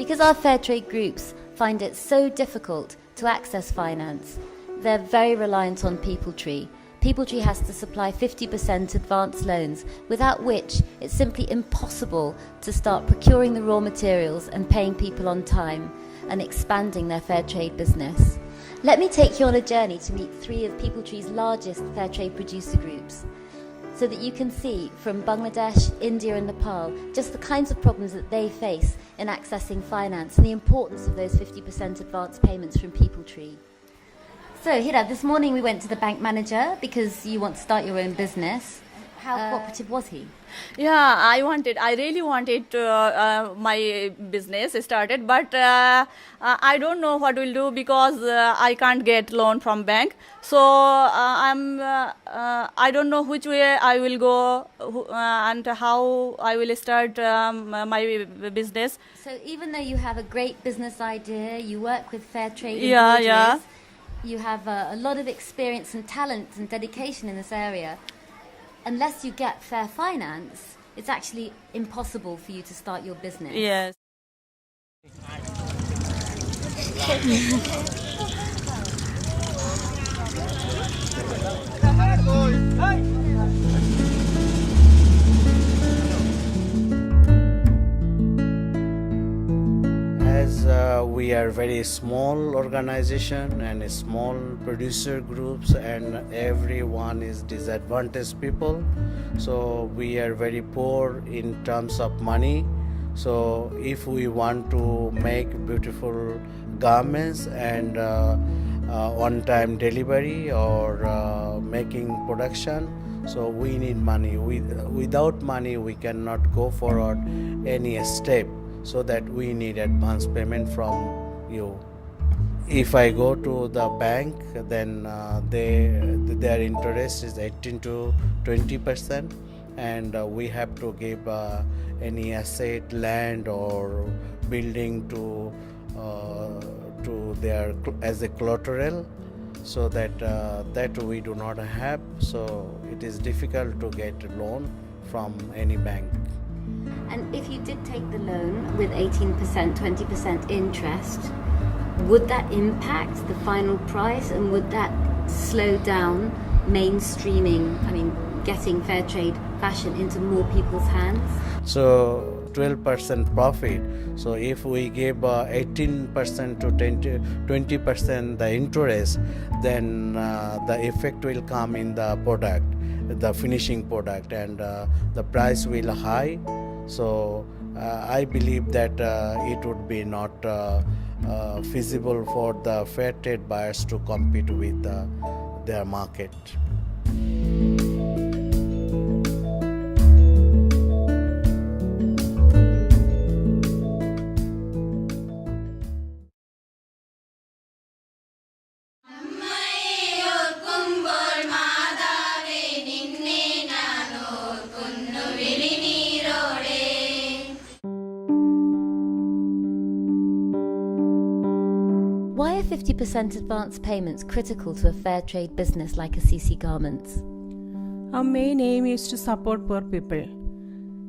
Because our fair trade groups find it so difficult to access finance, they're very reliant on PeopleTree. PeopleTree has to supply 50% advance loans, without which it's simply impossible to start procuring the raw materials and paying people on time and expanding their fair trade business. Let me take you on a journey to meet three of PeopleTree's largest fair trade producer groups, so that you can see from Bangladesh, India and Nepal just the kinds of problems that they face in accessing finance and the importance of those 50% advance payments from PeopleTree. So Hira, this morning we went to the bank manager because you want to start your own business. How cooperative was he? Yeah, I really wanted my business started, but I don't know what we'll do because I can't get loan from bank. So I don't know which way I will go and how I will start my business. So even though you have a great business idea, you work with fair trade Yeah. you have a lot of experience and talent and dedication in this area, unless you get fair finance, it's actually impossible for you to start your business. Yes. As we are very small organization and small producer groups, and everyone is disadvantaged people, so we are very poor in terms of money. So if we want to make beautiful garments and on-time delivery or making production, so we need money. Without money we cannot go forward any step, so that we need advance payment from you. If I go to the bank, then their interest is 18 to 20%, and we have to give any asset, land or building to their as a collateral, so that we do not have. So it is difficult to get a loan from any bank. And if you did take the loan with 18%, 20% interest, would that impact the final price, and would that slow down mainstreaming, getting fair trade fashion into more people's hands? So 12% profit. So if we give 18% to 20% the interest, then the effect will come in the product, the finishing product, and the price will high. So I believe that it would be not feasible for the fair trade buyers to compete with their market. Why are 50% advance payments critical to a fair trade business like CC Garments? Our main aim is to support poor people.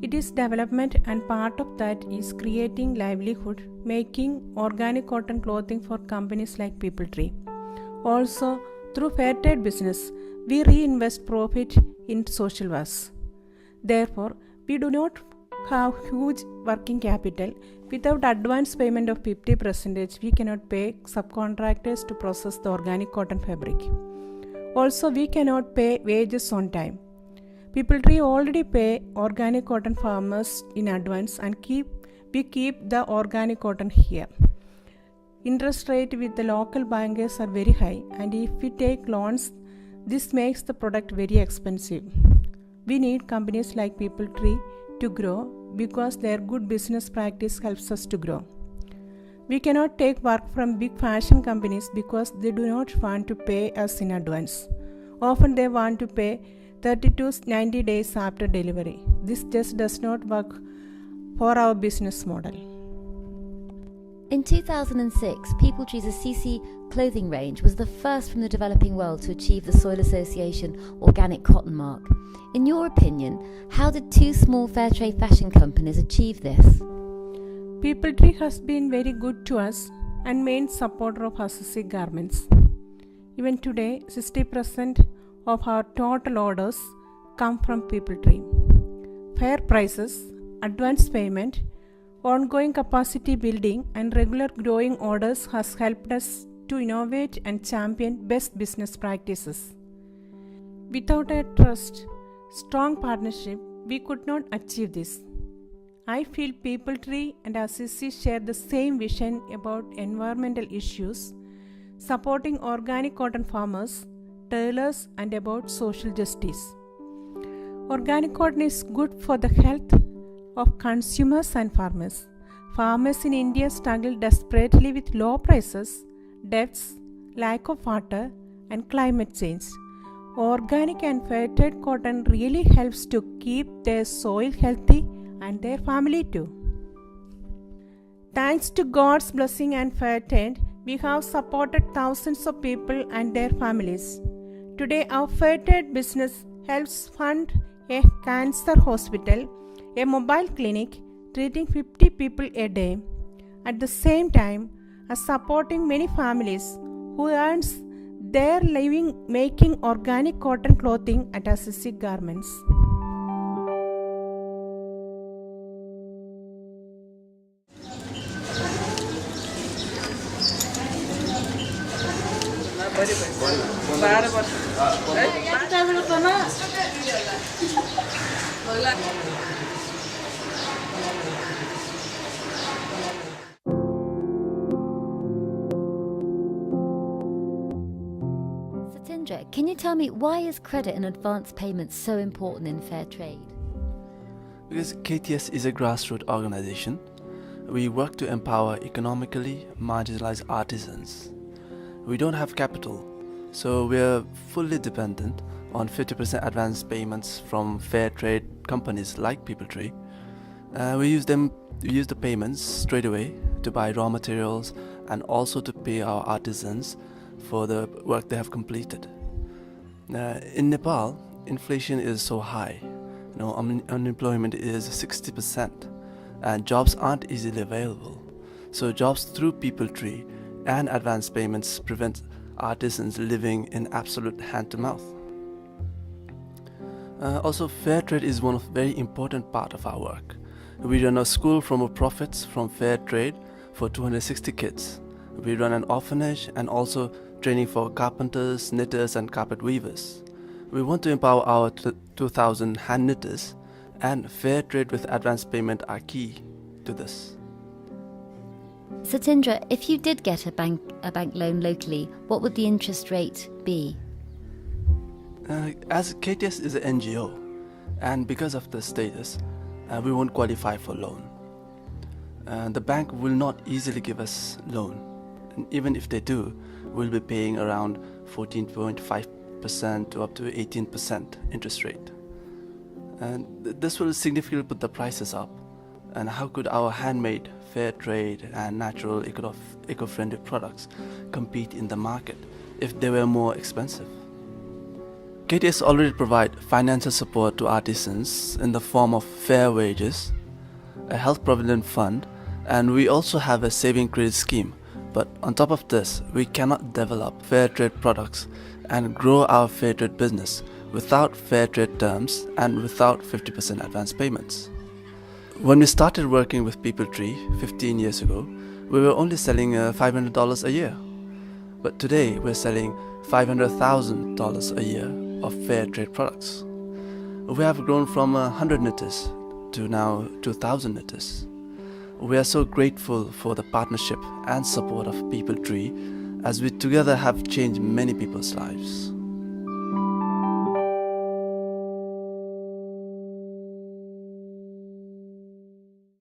It is development, and part of that is creating livelihood, making organic cotton clothing for companies like PeopleTree. Also, through fair trade business, we reinvest profit in social works. Therefore, we do not have huge working capital. Without advance payment of 50%, we cannot pay subcontractors to process the organic cotton fabric. Also, we cannot pay wages on time. PeopleTree already pay organic cotton farmers in advance, and we keep the organic cotton here. Interest rate with the local bankers are very high, and if we take loans, this makes the product very expensive. We need companies like PeopleTree to grow, because their good business practice helps us to grow. We cannot take work from big fashion companies because they do not want to pay us in advance. Often they want to pay 30 to 90 days after delivery. This just does not work for our business model. In 2006, PeopleTree's CC clothing range was the first from the developing world to achieve the Soil Association Organic Cotton Mark. In your opinion, how did two small fair trade fashion companies achieve this? People Tree has been very good to us and main supporter of Assisi garments. Even today, 60% of our total orders come from People Tree. Fair prices, advance payment, ongoing capacity building and regular growing orders has helped us to innovate and champion best business practices. Without a trust, strong partnership, we could not achieve this. I feel People Tree and Assisi share the same vision about environmental issues, supporting organic cotton farmers, tailors, and about social justice. Organic cotton is good for the health of consumers and farmers. Farmers in India struggle desperately with low prices, debts, lack of water, and climate change. Organic and fair trade cotton really helps to keep their soil healthy and their family too. Thanks to God's blessing and fair trade, we have supported thousands of people and their families. Today, our fair trade business helps fund a cancer hospital, a mobile clinic treating 50 people a day. At the same time, as supporting many families who earns their living making organic cotton clothing at Assisi Garments. Satindra, can you tell me why is credit and advance payments so important in fair trade? Because KTS is a grassroots organization. We work to empower economically marginalized artisans. We don't have capital, so we're fully dependent on 50% advance payments from fair trade companies like People Tree. We use the payments straight away to buy raw materials and also to pay our artisans for the work they have completed. In Nepal, inflation is so high. Unemployment is 60% and jobs aren't easily available. So jobs through People Tree and advance payments prevent artisans living in absolute hand-to-mouth. Also, fair trade is one very important part of our work. We run a school from our profits from fair trade for 260 kids. We run an orphanage and also training for carpenters, knitters and carpet weavers. We want to empower our 2,000 hand knitters, and fair trade with advance payment are key to this. Satindra, if you did get a bank loan locally, what would the interest rate be? As KTS is an NGO, and because of the status, we won't qualify for loan. The bank will not easily give us loan. And even if they do, we'll be paying around 14.5% to up to 18% interest rate. And this will significantly put the prices up. And how could our handmade, fair trade and natural eco-friendly products compete in the market if they were more expensive? KTS already provide financial support to artisans in the form of fair wages, a health provident fund, and we also have a saving credit scheme. But on top of this, we cannot develop fair trade products and grow our fair trade business without fair trade terms and without 50% advance payments. When we started working with People Tree 15 years ago, we were only selling $500 a year. But today, we're selling $500,000 a year of fair trade products. We have grown from 100 knitters to now 2,000 knitters. We are so grateful for the partnership and support of People Tree, as we together have changed many people's lives.